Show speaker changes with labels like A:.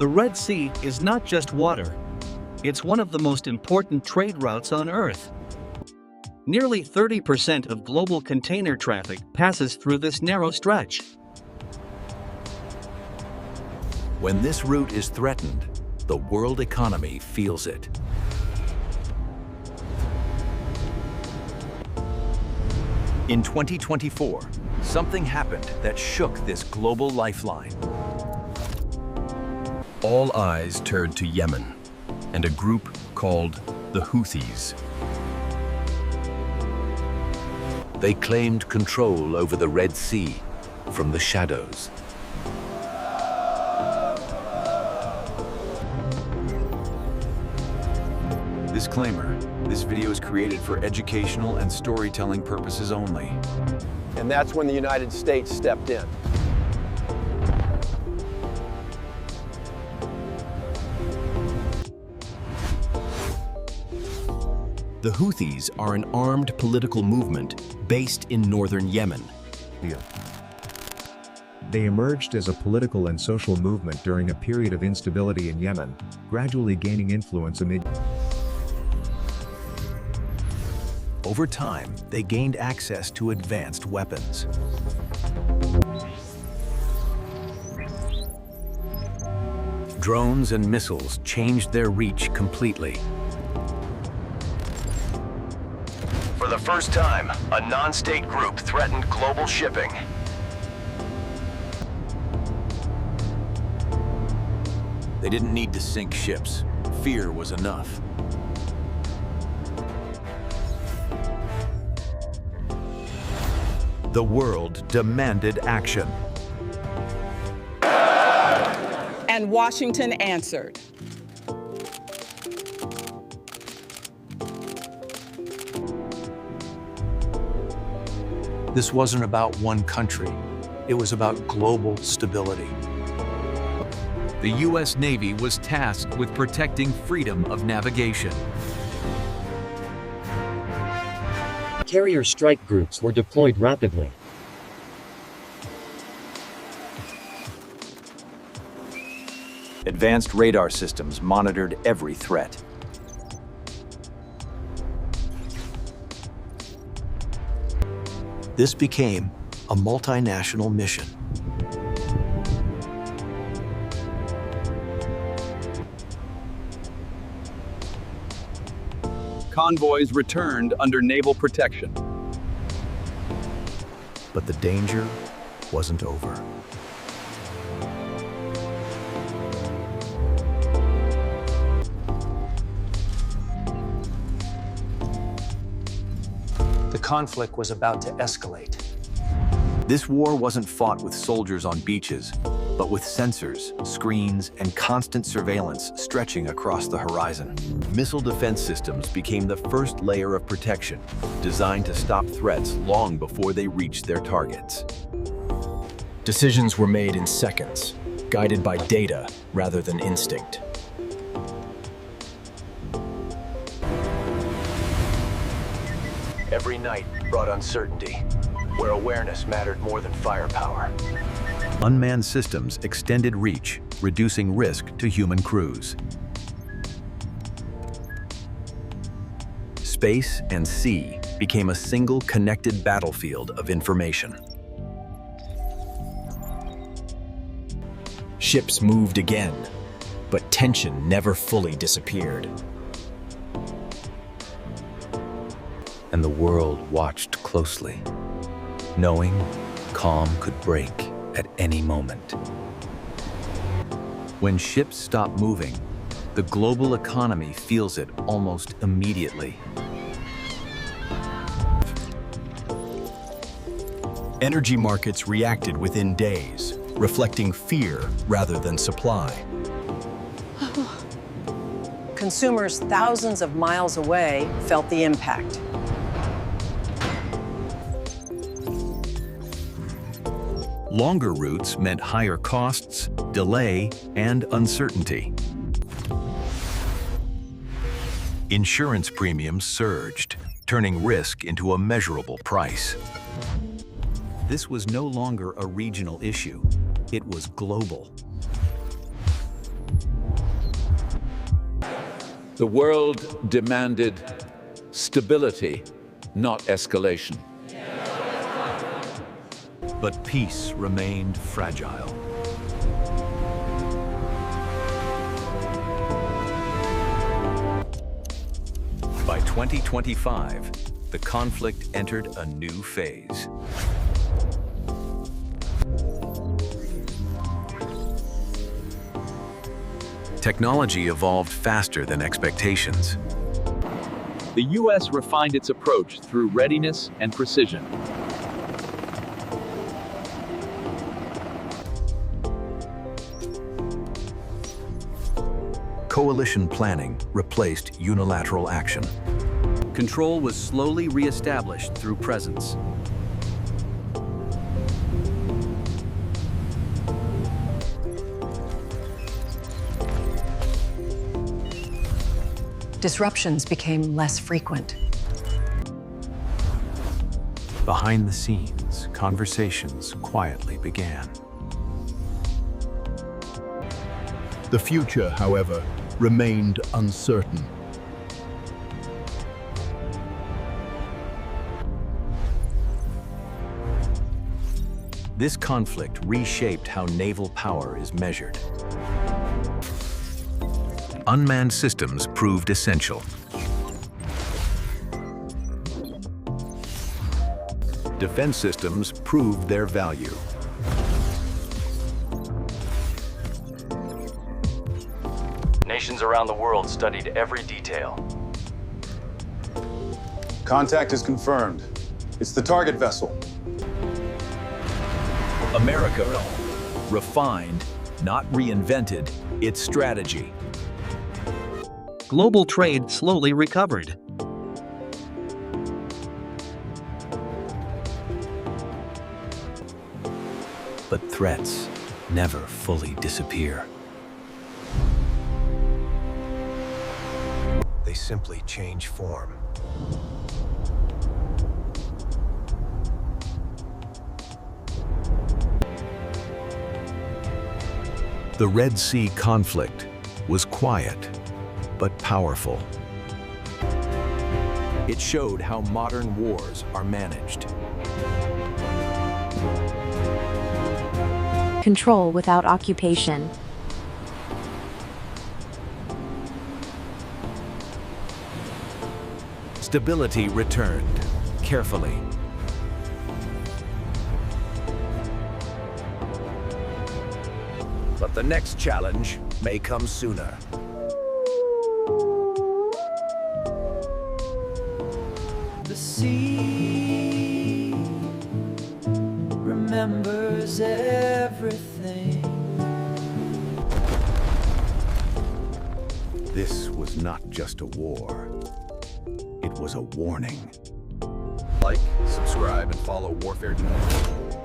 A: The Red Sea is not just water. It's one of the most important trade routes on Earth. Nearly 30% of global container traffic passes through this narrow stretch.
B: When this route is threatened, the world economy feels it. In 2024, something happened that shook this global lifeline. All eyes turned to Yemen and a group called the Houthis. They claimed control over the Red Sea from the shadows. Disclaimer: this video is created for educational and storytelling purposes only.
C: And that's when the United States stepped in.
B: The Houthis are an armed political movement based in northern Yemen.
D: They emerged as a political and social movement during a period of instability in Yemen, gradually gaining influence amid.
B: Over time, they gained access to advanced weapons. Drones and missiles changed their reach completely. For the first time, a non-state group threatened global shipping. They didn't need to sink ships. Fear was enough. The world demanded action.
E: And Washington answered.
B: This wasn't about one country. It was about global stability. The U.S. Navy was tasked with protecting freedom of navigation.
F: Carrier strike groups were deployed rapidly.
B: Advanced radar systems monitored every threat. This became a multinational mission.
G: Convoys returned under naval protection.
B: But the danger wasn't over.
H: The conflict was about to escalate.
B: This war wasn't fought with soldiers on beaches, but with sensors, screens, and constant surveillance stretching across the horizon. Missile defense systems became the first layer of protection, designed to stop threats long before they reached their targets.
I: Decisions were made in seconds, guided by data rather than instinct.
B: Every night brought uncertainty, where awareness mattered more than firepower. Unmanned systems extended reach, reducing risk to human crews. Space and sea became a single connected battlefield of information.
I: Ships moved again, but tension never fully disappeared.
B: And the world watched closely, knowing calm could break at any moment. When ships stop moving, the global economy feels it almost immediately.
I: Energy markets reacted within days, reflecting fear rather than supply.
E: Consumers thousands of miles away felt the impact.
B: Longer routes meant higher costs, delay, and uncertainty. Insurance premiums surged, turning risk into a measurable price. This was no longer a regional issue. It was global.
J: The world demanded stability, not escalation.
B: But peace remained fragile. By 2025, the conflict entered a new phase. Technology evolved faster than expectations.
G: The U.S. refined its approach through readiness and precision.
B: Coalition planning replaced unilateral action.
A: Control was slowly re-established through presence.
E: Disruptions became less frequent.
B: Behind the scenes, conversations quietly began.
K: The future, however, remained uncertain.
B: This conflict reshaped how naval power is measured. Unmanned systems proved essential. Defense systems proved their value.
F: Nations around the world studied every detail.
L: Contact is confirmed. It's the target vessel.
B: America refined, not reinvented, its strategy.
A: Global trade slowly recovered.
B: But threats never fully disappear. They simply change form. The Red Sea conflict was quiet, but powerful. It showed how modern wars are managed.
M: Control without occupation.
B: Stability returned, carefully. But the next challenge may come sooner.
N: The sea remembers everything.
B: This was not just a war. It was a warning.
G: Like, subscribe, and follow WarfareDynasty.